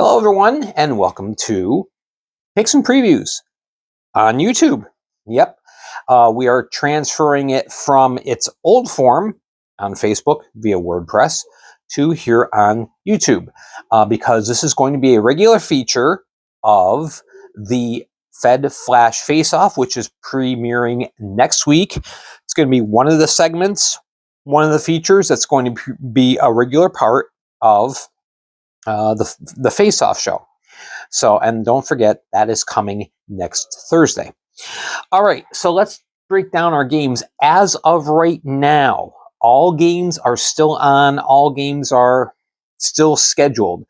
Hello, everyone, and welcome to Picks and Previews on YouTube. Yep, we are transferring it from its old form on Facebook via WordPress to here on YouTube because this is going to be a regular feature of the Fed Flash Face-Off, which is premiering next week. It's going to be one of the segments, one of the features that's going to be a regular part of the Face-Off show. So, and don't forget, that is coming next Thursday. All right, so let's break down our games. As of right now, all games are still on. All games are still scheduled.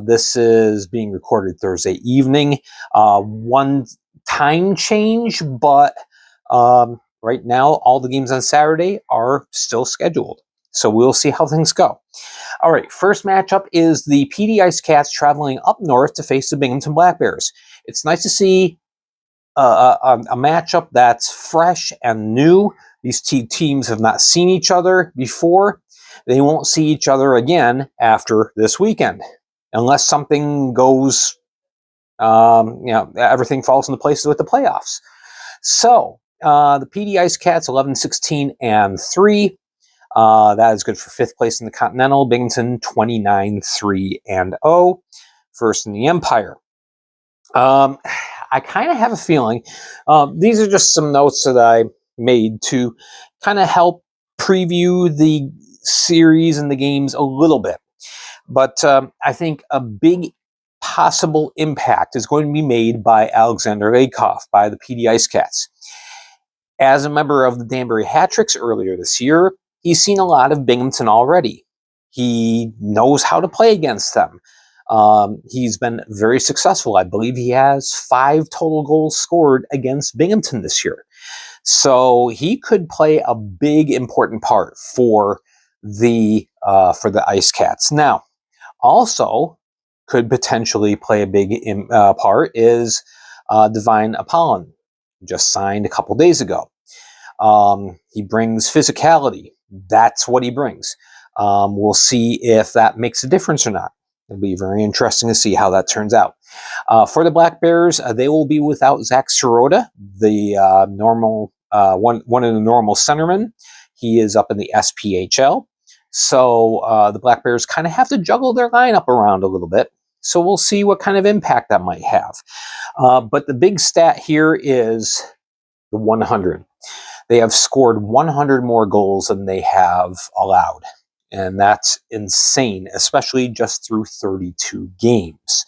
This is being recorded Thursday evening. One time change, but right now, all the games on Saturday are still scheduled. So we'll see how things go. All right, first matchup is the PeeDee Ice Cats traveling up north to face the Binghamton Black Bears. It's nice to see a matchup that's fresh and new. These two teams have not seen each other before. They won't see each other again after this weekend, unless something goes, everything falls into place with the playoffs. So the PeeDee Ice Cats 11-16-3. That is good for 5th place in the Continental. Binghamton 29-3-0, first in the Empire. I kind of have a feeling, these are just some notes that I made to kind of help preview the series and the games a little bit. But I think a big possible impact is going to be made by Alexander Lakoff, by the PeeDee Ice Cats. As a member of the Danbury Hatricks earlier this year, he's seen a lot of Binghamton already. He knows how to play against them. He's been very successful. I believe he has 5 total goals scored against Binghamton this year. So he could play a big, important part for the Ice Cats. Now, also could potentially play a big part is Divine Apollon, just signed a couple days ago. He brings physicality. That's what he brings. We'll see if that makes a difference or not. It'll be very interesting to see how that turns out. For the Black Bears, they will be without Zach Sirota, the normal one of the normal centermen. He is up in the SPHL. So the Black Bears kind of have to juggle their lineup around a little bit. So we'll see what kind of impact that might have. But the big stat here is the 100. They have scored 100 more goals than they have allowed. And that's insane, especially just through 32 games.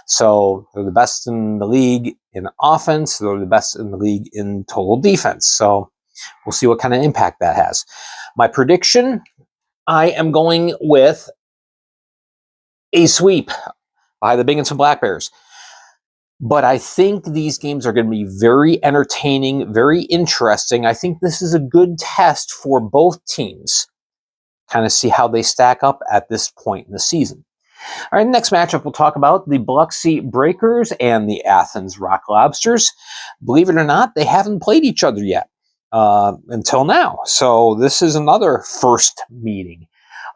So they're the best in the league in offense. They're the best in the league in total defense. So we'll see what kind of impact that has. My prediction, I am going with a sweep by the Binghamton Black Bears. But I think these games are going to be very entertaining, very interesting. I think this is a good test for both teams. Kind of see how they stack up at this point in the season. All right, next matchup we'll talk about the Biloxi Breakers and the Athens Rock Lobsters. Believe it or not, they haven't played each other yet until now. So this is another first meeting.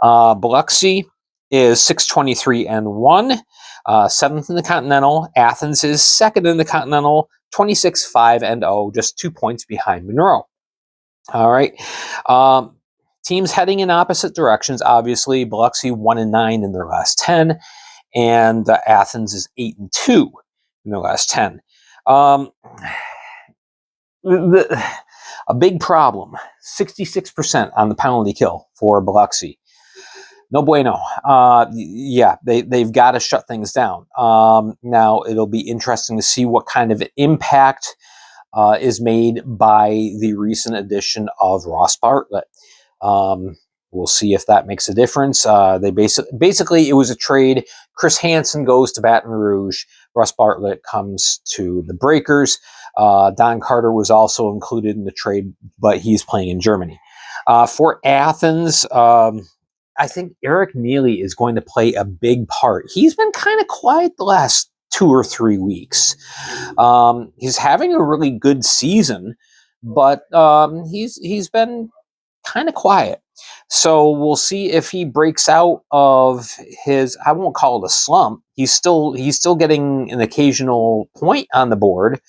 Biloxi is 6-23-1. 7th in the Continental. Athens is 2nd in the Continental, 26-5-0, just 2 points behind Monroe. All right. Teams heading in opposite directions, obviously. Biloxi 1-9 in their last 10, and Athens is 8-2 in their last 10. A big problem, 66% on the penalty kill for Biloxi. No bueno. They've got to shut things down. Now, it'll be interesting to see what kind of impact is made by the recent addition of Ross Bartlett. We'll see if that makes a difference. They basically, it was a trade. Chris Hansen goes to Baton Rouge. Ross Bartlett comes to the Breakers. Don Carter was also included in the trade, but he's playing in Germany. For Athens, I think Eric Neely is going to play a big part. He's been kind of quiet the last 2 or 3 weeks. He's having a really good season, but he's been kind of quiet. So we'll see if he breaks out of his, I won't call it a slump. He's still getting an occasional point on the board,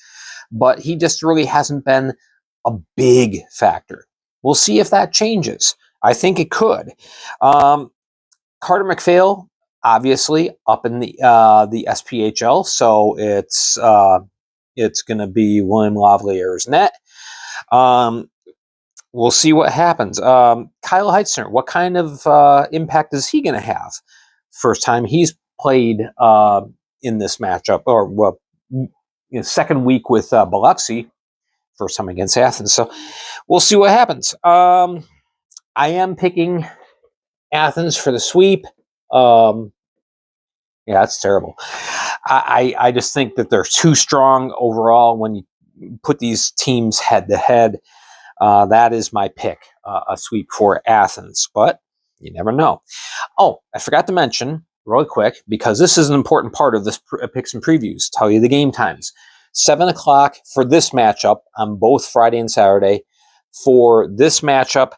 but he just really hasn't been a big factor. We'll see if that changes. I think it could. Carter McPhail, obviously, up in the SPHL, so it's going to be William Lovelier's net. We'll see what happens. Kyle Heitzner, what kind of impact is he going to have? First time he's played in this matchup, or well, second week with Biloxi, first time against Athens. So we'll see what happens. I am picking Athens for the sweep. Yeah, that's terrible. I just think that they're too strong overall when you put these teams head to head. That is my pick, a sweep for Athens, but you never know. Oh, I forgot to mention, really quick, because this is an important part of this picks and previews, tell you the game times. 7 o'clock for this matchup on both Friday and Saturday. For this matchup,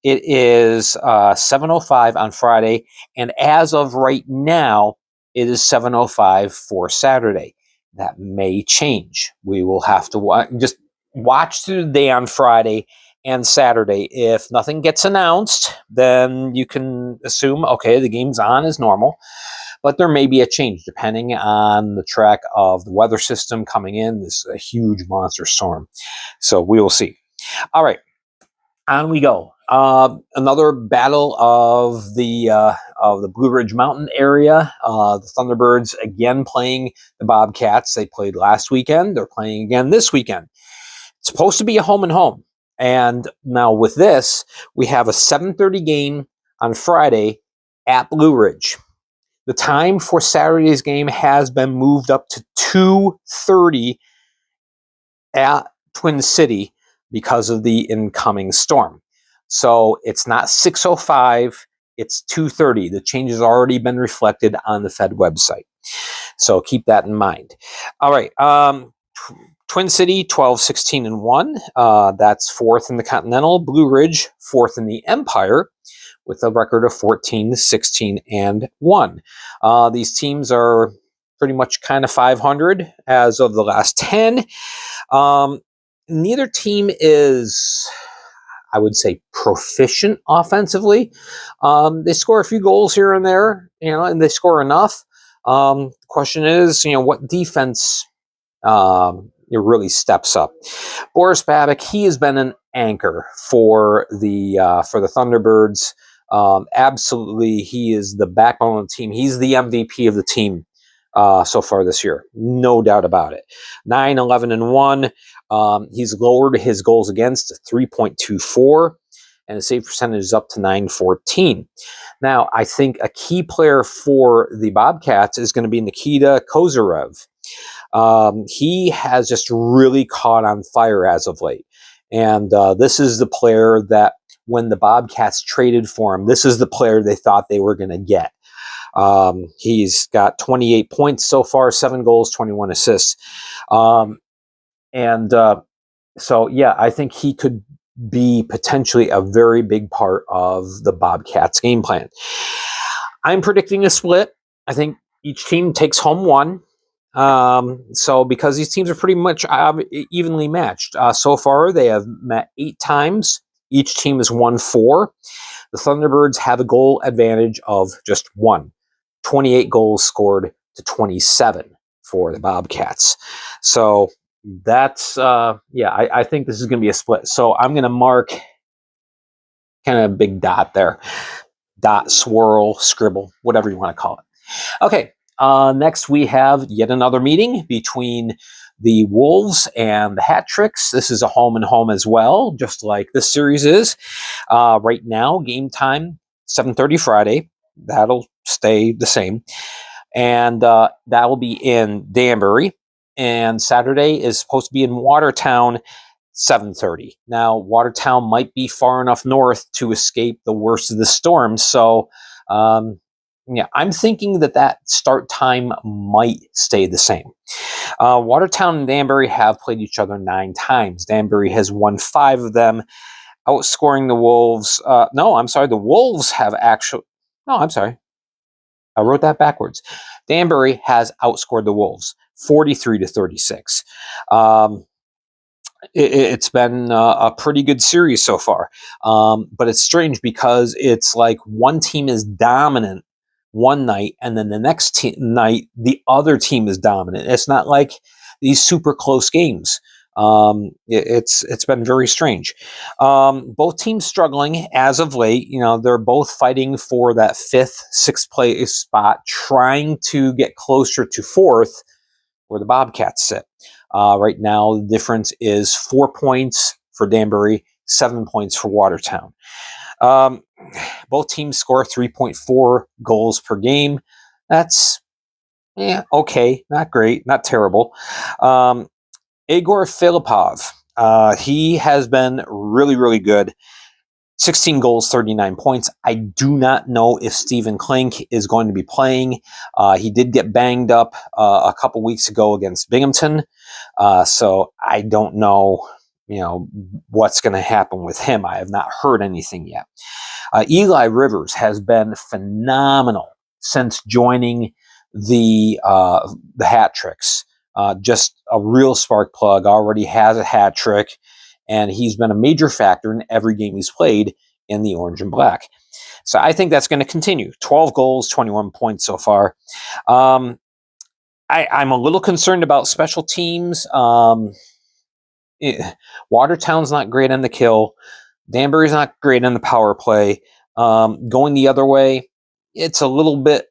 it is 7:05 on Friday, and as of right now, it is 7:05 for Saturday. That may change. We will have to just watch through the day on Friday and Saturday. If nothing gets announced, then you can assume, okay, the game's on as normal. But there may be a change depending on the track of the weather system coming in. This is a huge monster storm. So we will see. All right, on we go. Another battle of the Blue Ridge Mountain area. The Thunderbirds again playing the Bobcats. They played last weekend. They're playing again this weekend. It's supposed to be a home and home. And now with this, we have a 7:30 game on Friday at Blue Ridge. The time for Saturday's game has been moved up to 2:30 at Twin City because of the incoming storm. So it's not 6:05, it's 2:30. The change has already been reflected on the Fed website. So keep that in mind. All right. Twin City, 12-16-1. That's fourth in the Continental. Blue Ridge, fourth in the Empire, with a record of 14-16-1. These teams are pretty much kind of 500 as of the last 10. Neither team is, I would say, proficient offensively. They score a few goals here and there, and they score enough. The question is, what defense it really steps up. Boris Babic, he has been an anchor for the Thunderbirds. Absolutely, he is the backbone of the team. He's the MVP of the team so far this year, no doubt about it. 9-11-1. He's lowered his goals against to 3.24, and his save percentage is up to 914. Now, I think a key player for the Bobcats is going to be Nikita Kozyrev. He has just really caught on fire as of late. And this is the player that when the Bobcats traded for him, this is the player they thought they were going to get. He's got 28 points so far, 7 goals, 21 assists. So, yeah, I think he could be potentially a very big part of the Bobcats game plan. I'm predicting a split. I think each team takes home one. So because these teams are pretty much evenly matched. So far, they have met 8 times. Each team has won 4. The Thunderbirds have a goal advantage of just 1. 28 goals scored to 27 for the Bobcats. So that's, I think this is going to be a split. So I'm going to mark kind of a big dot there. Dot, swirl, scribble, whatever you want to call it. Okay. Next, we have yet another meeting between the Wolves and the Hatricks. This is a home and home as well, just like this series is. Right now, game time, 7:30 Friday. That'll stay the same. And that will be in Danbury. And Saturday is supposed to be in Watertown, 7:30. Now, Watertown might be far enough north to escape the worst of the storm. So, I'm thinking that start time might stay the same. Watertown and Danbury have played each other 9 times. Danbury has won 5 of them. outscoring the Wolves. No, I'm sorry. The Wolves have actually... No, I'm sorry. I wrote that backwards. Danbury has outscored the Wolves 43-36. It's been a pretty good series so far. But it's strange because it's like one team is dominant one night, and then the next night, the other team is dominant. It's not like these super close games. It's been very strange. Both teams struggling as of late. You know, they're both fighting for that 5th, 6th place spot, trying to get closer to 4th, where the Bobcats sit. Right now, the difference is 4 points for Danbury, 7 points for Watertown. Both teams score 3.4 goals per game. That's okay, not great, not terrible. Igor Filipov, he has been really, really good. 16 goals, 39 points. I do not know if Stephen Klink is going to be playing. He did get banged up a couple weeks ago against Binghamton, so I don't know, what's going to happen with him. I have not heard anything yet. Eli Rivers has been phenomenal since joining the Hatricks. Just a real spark plug, already has a hat trick, and he's been a major factor in every game he's played in the orange and black. So I think that's going to continue. 12 goals, 21 points so far. I'm a little concerned about special teams. Watertown's not great on the kill. Danbury's not great on the power play. Going the other way, it's a little bit,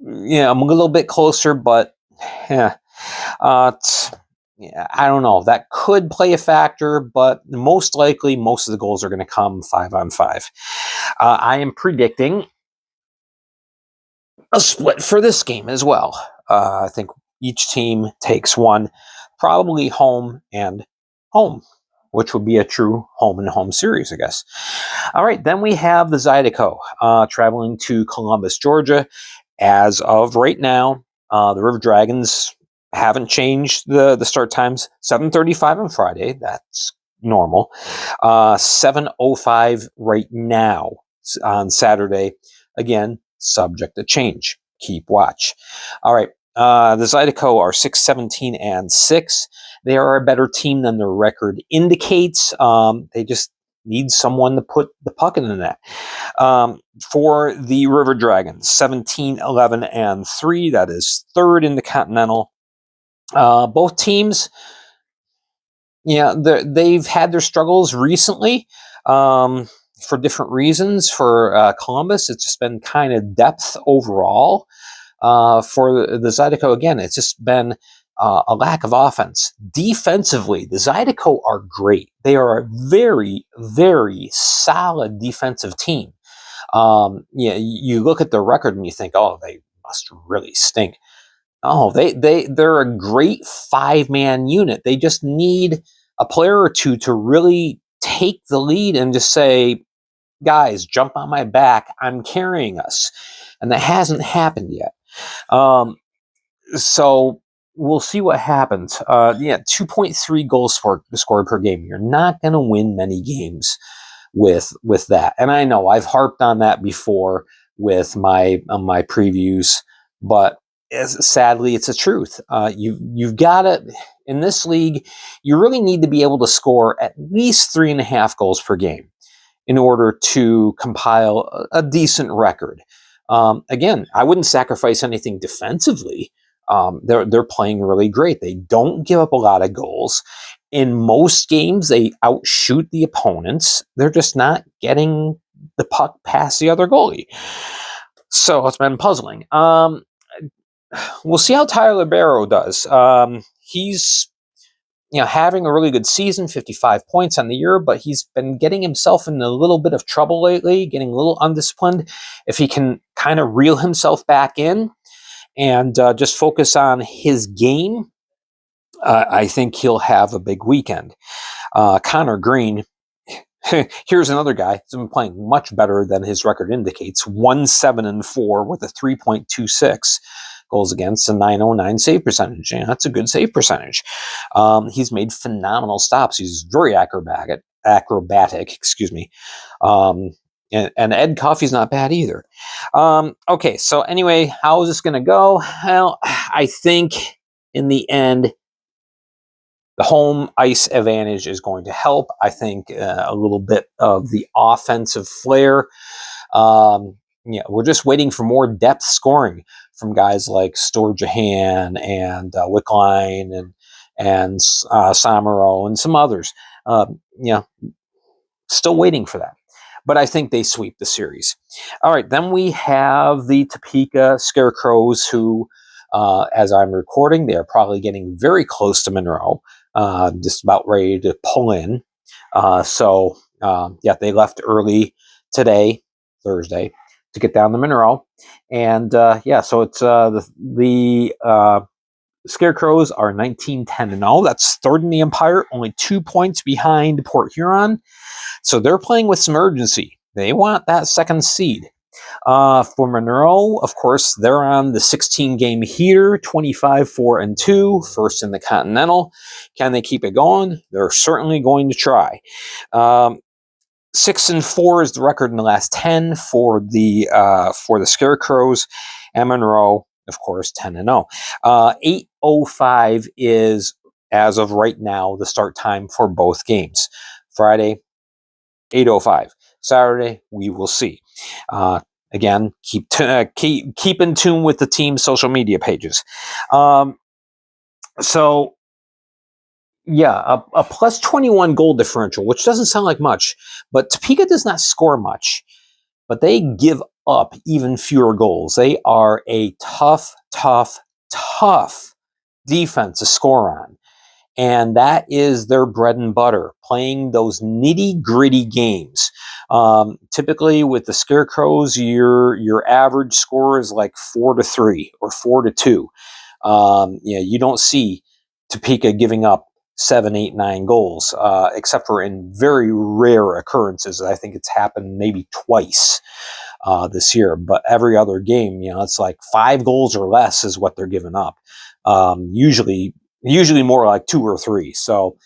I'm a little bit closer, but I don't know. That could play a factor, but most likely, most of the goals are going to come 5-on-5. I am predicting a split for this game as well. I think each team takes one, probably home and home, which would be a true home and home series, I guess. All right, then we have the Zidico traveling to Columbus, Georgia. As of right now, the River Dragons haven't changed the start times. 7:35 on Friday. That's normal. 7:05 right now on Saturday. Again, subject to change. Keep watch. All right. The Zidico are 6-17-6. They are a better team than their record indicates. They just need someone to put the puck in the net. For the River Dragons, 17-11-3. That is third in the Continental. Both teams, they've had their struggles recently for different reasons. For Columbus, it's just been kind of depth overall. For the Zidico, again, it's just been a lack of offense. Defensively, the Zidico are great. They are a very, very solid defensive team. You look at their record and you think, oh, they must really stink. Oh, they're a great 5-man unit. They just need a player or two to really take the lead and just say, guys, jump on my back. I'm carrying us. And that hasn't happened yet. So we'll see what happens. 2.3 goals scored per game. You're not going to win many games with that. And I know I've harped on that before with my previews, but sadly, it's the truth. You've got to, in this league, you really need to be able to score at least 3.5 goals per game in order to compile a decent record. Again, I wouldn't sacrifice anything defensively. They're playing really great. They don't give up a lot of goals. In most games, they outshoot the opponents. They're just not getting the puck past the other goalie. So it's been puzzling. We'll see how Tyler Barrow does. He's having a really good season, 55 points on the year, but he's been getting himself in a little bit of trouble lately, getting a little undisciplined. If he can kind of reel himself back in and just focus on his game, I think he'll have a big weekend. Connor Green, here's another guy who's been playing much better than his record indicates. 1-7-4 with a 3.26 goals against, a 909 save percentage. Yeah, that's a good save percentage. He's made phenomenal stops. He's very acrobatic. acrobatic, excuse me. And Ed Coffey's not bad either. Okay, so anyway, how is this going to go? Well, I think in the end, the home ice advantage is going to help. I think a little bit of the offensive flair. We're just waiting for more depth scoring from guys like Sturgeon and Wickline and Samaro and some others. Still waiting for that. But I think they sweep the series. All right, then we have the Topeka Scarecrows, who, as I'm recording, they're probably getting very close to Monroe, just about ready to pull in. They left early today, Thursday, to get down to Monroe. And so it's the Scarecrows are 19-10-0. That's third in the Empire, only 2 points behind Port Huron. So they're playing with some urgency. They want that second seed. For Monroe, of course, they're on the 16-game heater, 25-4-2, first in the Continental. Can they keep it going? They're certainly going to try. 6-4 is the record in the last 10 for the Scarecrows, and Monroe, of course, 10-0. 8:05 is, as of right now, the start time for both games. Friday, 8:05. Saturday, we will see. Again, keep in tune with the team's social media pages. A plus 21 goal differential, which doesn't sound like much, but Topeka does not score much, but they give up even fewer goals. They are a tough defense to score on. And that is their bread and butter, playing those nitty-gritty games. Typically, with the Scarecrows, your average score is like 4-3 or 4-2. You don't see Topeka giving up 7, 8, 9 goals, except for in very rare occurrences. I think it's happened maybe twice this year. But every other game, it's like 5 goals or less is what they're giving up. Usually more like 2 or 3. So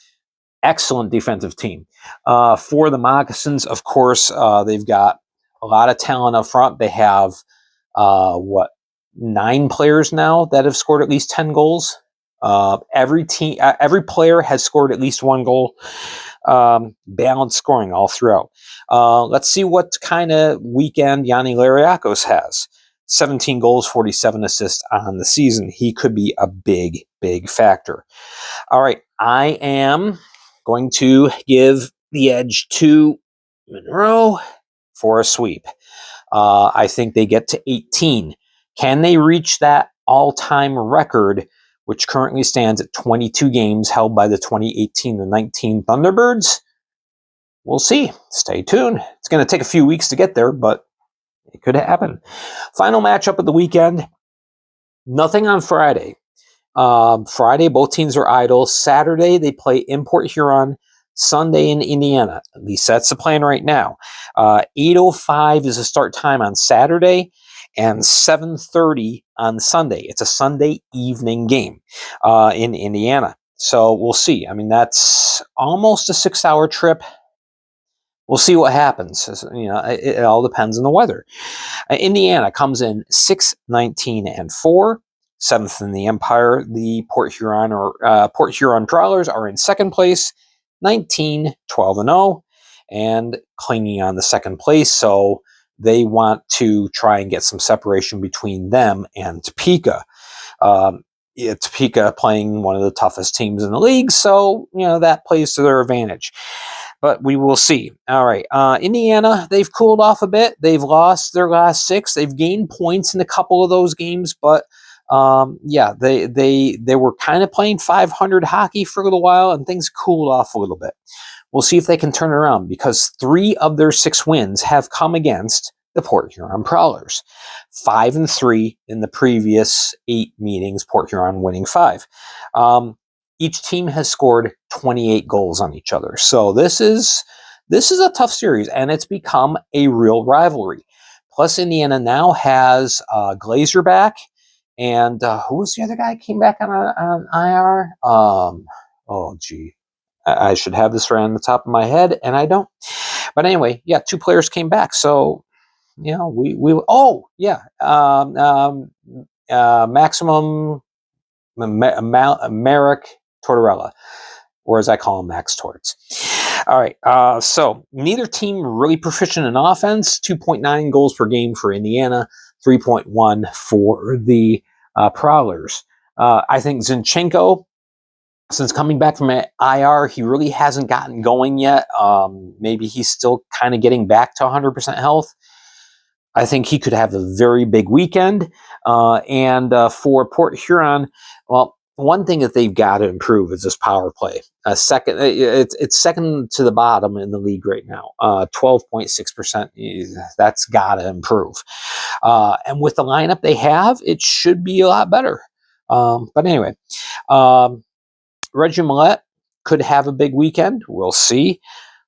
excellent defensive team. For the Moccasins, of course, they've got a lot of talent up front. They have 9 players now that have scored at least 10 goals. Every player has scored at least 1 goal. Balanced scoring all throughout. Let's see what kind of weekend Yanni Lariakos has. 17 goals, 47 assists on the season. He could be a big factor. All right, I am going to give the edge to Monroe for a sweep. I think they get to 18. Can they reach that all-time record, which currently stands at 22 games held by the 2018-19 Thunderbirds? We'll see. Stay tuned. It's going to take a few weeks to get there, but it could happen. Final matchup of the weekend. Nothing on Friday. Friday, both teams are idle. Saturday, they play in Port Huron. Sunday in Indiana. At least that's the plan right now. 8:05 is the start time on Saturday, and 7:30 on Sunday. It's a Sunday evening game in Indiana. So we'll see. I mean, that's almost a 6-hour trip. We'll see what happens. It all depends on the weather. Indiana comes in 6-19-4, 7th in the Empire. The Port Huron Prowlers are in second place, 19-12-0, and clinging on the second place. So they want to try and get some separation between them and Topeka. Topeka playing one of the toughest teams in the league, so that plays to their advantage. But we will see. All right. Indiana, they've cooled off a bit. They've lost their last 6. They've gained points in a couple of those games, but they were kind of playing 500 hockey for a little while, and things cooled off a little bit. We'll see if they can turn around, because 3 of their 6 wins have come against the Port Huron Prowlers. 5-3 in the previous 8 meetings, Port Huron winning 5. Each team has scored 28 goals on each other. So this is a tough series, and it's become a real rivalry. Plus, Indiana now has Glazer back, and who was the other guy who came back on IR? I should have this right on the top of my head, and I don't. But anyway, yeah, 2 players came back. So, you know, Maximum Merrick Tortorella, or as I call him, Max Torts. All right, so neither team really proficient in offense. 2.9 goals per game for Indiana, 3.1 for the Prowlers. I think Zinchenko, since coming back from IR, he really hasn't gotten going yet. Maybe he's still kind of getting back to 100% health. I think he could have a very big weekend. And for Port Huron, well, one thing that they've got to improve is this power play. It's second to the bottom in the league right now. 12.6%. That's got to improve. And with the lineup they have, it should be a lot better. But anyway, Reggie Millette could have a big weekend. We'll see.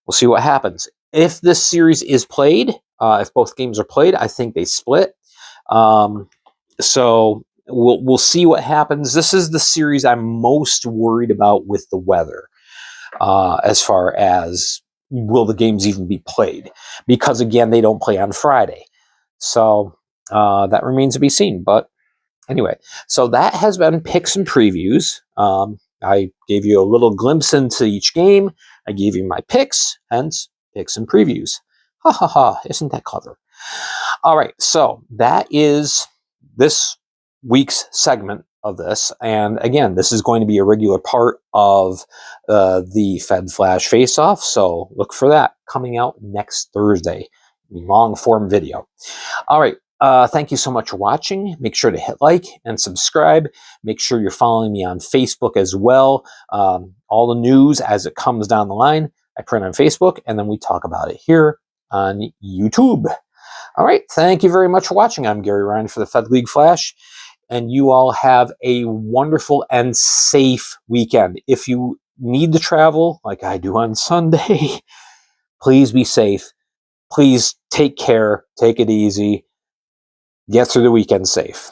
We'll see what happens. If this series is played, if both games are played, I think they split. So we'll see what happens. This is the series I'm most worried about with the weather, as far as will the games even be played? Because again, they don't play on Friday, so that remains to be seen. But anyway, so that has been picks and previews. I gave you a little glimpse into each game. I gave you my picks, hence picks and previews. Ha ha ha, isn't that clever? All right, so that is this week's segment of this. And again, this is going to be a regular part of the Fed Flash Face-Off, so look for that coming out next Thursday. Long-form video. All right, thank you so much for watching. Make sure to hit like and subscribe. Make sure you're following me on Facebook as well. All the news as it comes down the line, I print on Facebook, and then we talk about it here on YouTube. All right, thank you very much for watching. I'm Gary Ryan for the Fed League Flash, and you all have a wonderful and safe weekend. If you need to travel, like I do on Sunday, please be safe. Please take care, take it easy, get through the weekend safe.